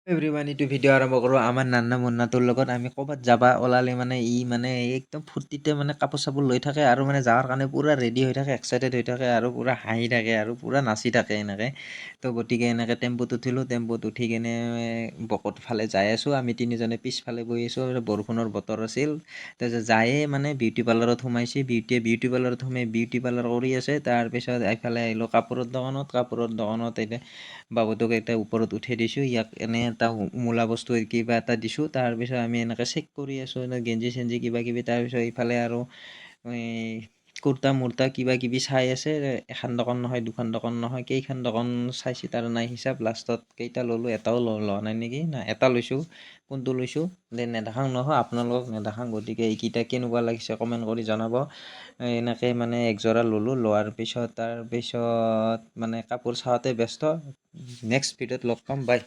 everyone এইটো video' আৰম্ভ কৰোঁ আমাৰ নান্না মুন্নাটোৰ লগত আমি ক'ৰবাত যাবা ওলালে মানে একদম ফূৰ্তিতে কাপোৰ চাপোৰ লৈ থাকে আৰু যাৱাৰ কাৰণে পূৰা ৰেডি হৈ থাকে এক্সাইটেড হৈ থাকে আৰু পূৰা হাঁহি থাকে আৰু পূৰা নাচি থাকে এনেকৈ তো গতিকে এনেকৈ টেম্পুত উঠিলোঁ টেম্পুত উঠি কেনে বকত ফালে যাই আছোঁ আমি তিনিজনে পিছফালে বহি আছোঁ বৰষুণৰ বতৰ আছিল তাৰপিছত যায়ে বিউটি পাৰ্লাৰত সোমাইছে বিউটি পাৰ্লাৰত সোমাই বিউটি পাৰ্লাৰ কৰি আছে তাৰপিছত এইফালে আহিলোঁ কাপোৰৰ দোকানত এতিয়া বাবুটোক এতিয়া ওপৰত উঠাই দিছোঁ ইয়াক এনে এটা মূলা বস্তু কিবা এটা দিছোঁ তাৰপিছত আমি এনেকৈ চেক কৰি আছোঁ গেঞ্জি চেঞ্জি কিবা কিবি তাৰপিছত ইফালে আৰু কুৰ্তা মুৰ্তা কিবা কিবি চাই আছে এখন দোকান নহয় দুখন দোকান নহয় কেইখন দোকান চাইছে তাৰ নাই হিচাপ লাষ্টত কেইটা ল'লোঁ এটাও লোৱা নাই নেকি না এটা লৈছোঁ কোনটো লৈছোঁ নেদেখাং নহয় আপোনালোকক নেদেখাং গতিকে এইকেইটা কেনেকুৱা লাগিছে কমেণ্ট কৰি জনাব এনেকৈ একযোৰা ল'লোঁ লোৱাৰ পিছত তাৰপিছত কাপোৰ চাওঁতে ব্যস্ত নেক্সট ভিডিঅ'ত লগ পাম বাই